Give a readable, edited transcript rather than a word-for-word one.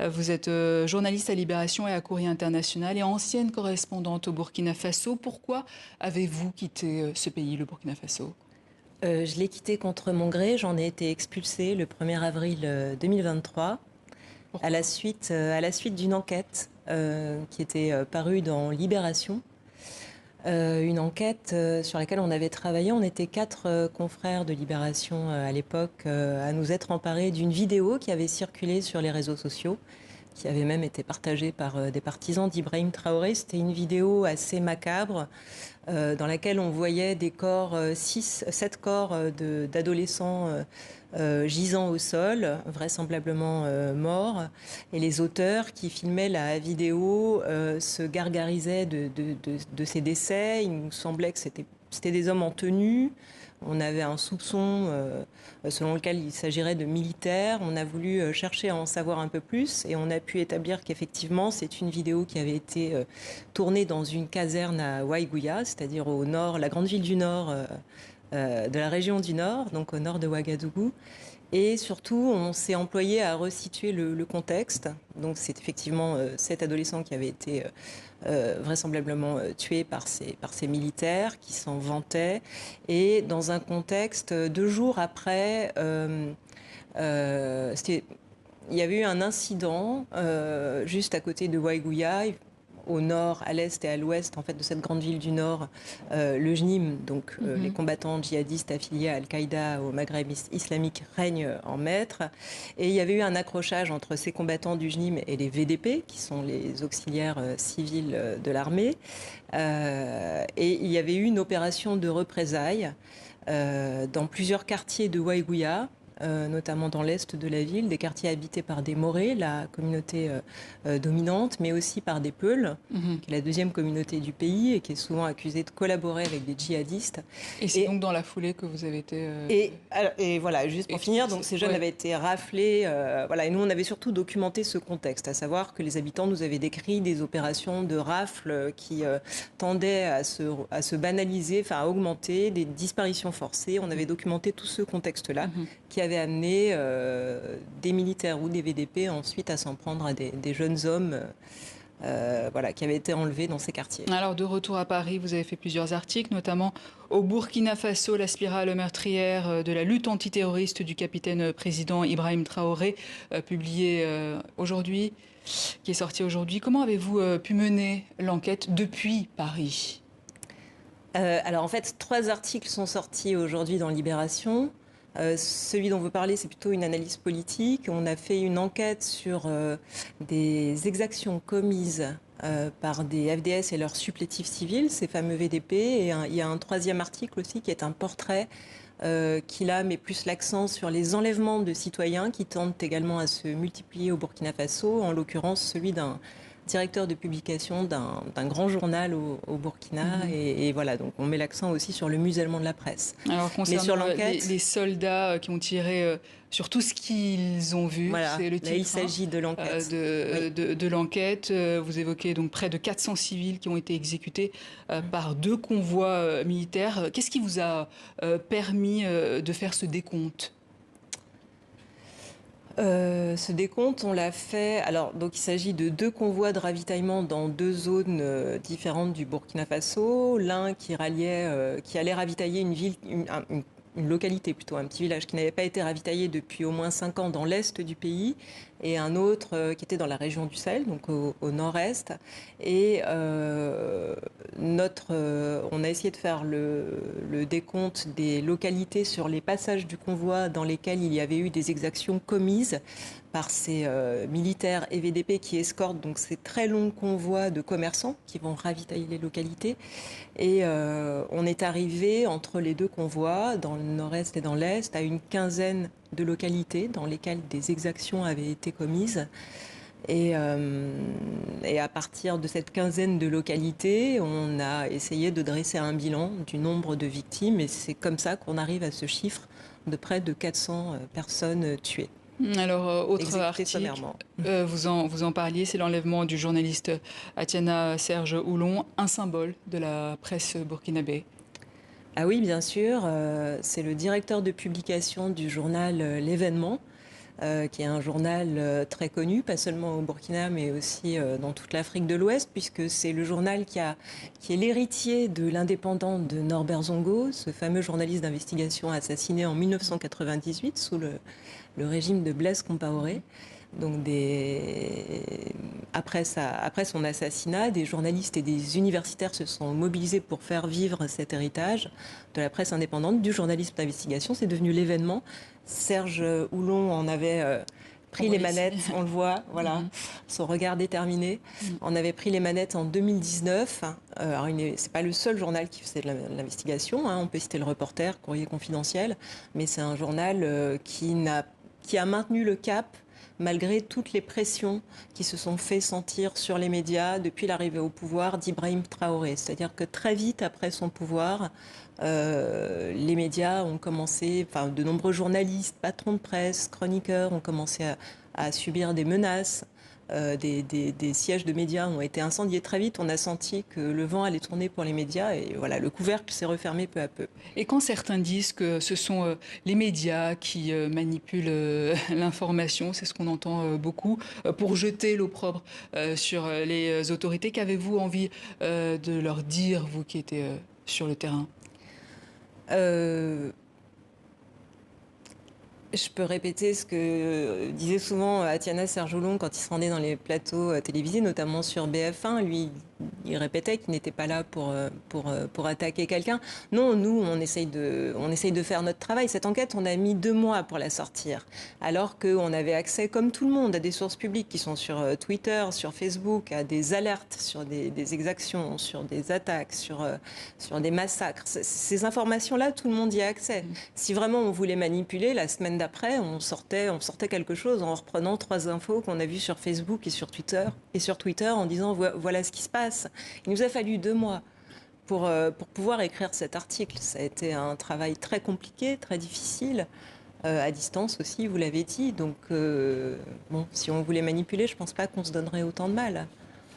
Vous êtes journaliste à Libération et à Courrier International et ancienne correspondante au Burkina Faso. Pourquoi avez-vous quitté ce pays, le Burkina Faso? Je l'ai quitté contre mon gré. J'en ai été expulsée le 1er avril 2023 Pourquoi? à la suite d'une enquête qui était parue dans Libération. Une enquête sur laquelle on avait travaillé. On était 4 confrères de Libération à l'époque à nous être emparés d'une vidéo qui avait circulé sur les réseaux sociaux, qui avait même été partagée par des partisans d'Ibrahim Traoré. C'était une vidéo assez macabre dans laquelle on voyait des corps, 7 corps d'adolescents gisant au sol, vraisemblablement morts. Et les auteurs qui filmaient la vidéo se gargarisaient de ces décès. Il nous semblait que c'était des hommes en tenue. On avait un soupçon selon lequel il s'agirait de militaires. On a voulu chercher à en savoir un peu plus et on a pu établir qu'effectivement c'est une vidéo qui avait été tournée dans une caserne à Waiguya, c'est-à-dire au nord, la grande ville du nord de la région du nord, donc au nord de Ouagadougou. Et surtout, on s'est employé à resituer le contexte. Donc c'est effectivement cet adolescent qui avait été vraisemblablement tué par ces militaires qui s'en vantaient. Et dans un contexte, 2 jours après, il y avait eu un incident juste à côté de Waiguya, au nord, à l'est et à l'ouest en fait, de cette grande ville du nord, le JNIM, donc les combattants djihadistes affiliés à Al-Qaïda au Maghreb islamique, règnent en maître. Et il y avait eu un accrochage entre ces combattants du JNIM et les VDP, qui sont les auxiliaires civils de l'armée. Et il y avait eu une opération de représailles dans plusieurs quartiers de Waiguya, notamment dans l'est de la ville, des quartiers habités par des Morés, la communauté dominante, mais aussi par des Peuls, qui est la deuxième communauté du pays et qui est souvent accusée de collaborer avec des djihadistes. Et c'est donc dans la foulée que vous avez été Et voilà, juste pour finir, donc ces jeunes ouais. avaient été raflés, voilà, et nous on avait surtout documenté ce contexte, à savoir que les habitants nous avaient décrit des opérations de rafle qui tendaient à se banaliser, enfin à augmenter, des disparitions forcées. On avait documenté tout ce contexte-là qui avait amené des militaires ou des VDP ensuite à s'en prendre à des jeunes hommes. Voilà, qui avaient été enlevés dans ces quartiers. Alors, de retour à Paris, vous avez fait plusieurs articles, notamment au Burkina Faso, la spirale meurtrière de la lutte antiterroriste du capitaine président Ibrahim Traoré, publié aujourd'hui, qui est sorti aujourd'hui. Comment avez-vous pu mener l'enquête depuis Paris? Alors en fait, 3 articles sont sortis aujourd'hui dans Libération. Celui dont vous parlez, c'est plutôt une analyse politique. On a fait une enquête sur des exactions commises par des FDS et leurs supplétifs civils, ces fameux VDP. Et il y a un 3e article aussi qui est un portrait qui là met plus l'accent sur les enlèvements de citoyens qui tendent également à se multiplier au Burkina Faso, en l'occurrence celui d'un directeur de publication d'un grand journal au Burkina. Et voilà, donc on met l'accent aussi sur le musellement de la presse. Alors, Mais sur concernant l'enquête, les soldats qui ont tiré sur tout ce qu'ils ont vu, voilà, c'est le là il titre s'agit de l'enquête. Oui. de l'enquête. Vous évoquez donc près de 400 civils qui ont été exécutés par 2 convois militaires. Qu'est-ce qui vous a permis de faire ce décompte? Ce décompte, on l'a fait. Alors, donc, il s'agit de 2 convois de ravitaillement dans 2 zones différentes du Burkina Faso. L'un qui allait ravitailler une ville, une localité plutôt, un petit village qui n'avait pas été ravitaillé depuis au moins 5 ans dans l'est du pays, et un autre qui était dans la région du Sahel, donc au nord-est. Et on a essayé de faire le décompte des localités sur les passages du convoi dans lesquels il y avait eu des exactions commises par ces militaires et VDP qui escortent donc ces très longs convois de commerçants qui vont ravitailler les localités. Et on est arrivé entre les 2 convois, dans le nord-est et dans l'est, à une quinzaine de localités dans lesquelles des exactions avaient été commises. Et à partir de cette quinzaine de localités, on a essayé de dresser un bilan du nombre de victimes. Et c'est comme ça qu'on arrive à ce chiffre de près de 400 personnes tuées. Alors, autre Exécutées article, sommairement. vous en parliez, c'est l'enlèvement du journaliste Atiana Serge Oulon, un symbole de la presse burkinabé. Ah oui, bien sûr, c'est le directeur de publication du journal L'Événement, qui est un journal très connu, pas seulement au Burkina, mais aussi dans toute l'Afrique de l'Ouest, puisque c'est le journal qui est l'héritier de l'Indépendant de Norbert Zongo, ce fameux journaliste d'investigation assassiné en 1998 sous le régime de Blaise Compaoré. Donc après son assassinat, des journalistes et des universitaires se sont mobilisés pour faire vivre cet héritage de la presse indépendante, du journalisme d'investigation. C'est devenu l'événement. Serge Houlon en avait pris les manettes, on le voit, voilà, son regard déterminé. On avait pris les manettes en 2019. Alors, c'est pas le seul journal qui faisait de l'investigation, hein. On peut citer Le Reporter, Courrier confidentiel, mais c'est un journal qui a maintenu le cap malgré toutes les pressions qui se sont fait sentir sur les médias depuis l'arrivée au pouvoir d'Ibrahim Traoré. C'est-à-dire que très vite après son pouvoir, les médias ont commencé, enfin de nombreux journalistes, patrons de presse, chroniqueurs ont commencé à subir des menaces. Des sièges de médias ont été incendiés très vite. On a senti que le vent allait tourner pour les médias et voilà, le couvercle s'est refermé peu à peu. Et quand certains disent que ce sont les médias qui manipulent l'information, c'est ce qu'on entend beaucoup, pour jeter l'opprobre sur les autorités, qu'avez-vous envie de leur dire, vous qui étiez sur le terrain ? Je peux répéter ce que disait souvent Atiana Serjoulon quand il se rendait dans les plateaux télévisés, notamment sur BF1. Lui, il répétait qu'il n'était pas là pour attaquer quelqu'un. Non, nous, on essaye de faire notre travail. Cette enquête, on a mis 2 mois pour la sortir, alors qu'on avait accès, comme tout le monde, à des sources publiques qui sont sur Twitter, sur Facebook, à des alertes sur des exactions, sur des attaques, sur des massacres. Ces informations-là, tout le monde y a accès. Si vraiment on voulait manipuler, la semaine d'après, on sortait quelque chose en reprenant 3 infos qu'on a vues sur Facebook et sur Twitter en disant voilà ce qui se passe. Il nous a fallu 2 mois pour pouvoir écrire cet article. Ça a été un travail très compliqué, très difficile, à distance aussi, vous l'avez dit. Donc, bon, si on voulait manipuler, je ne pense pas qu'on se donnerait autant de mal.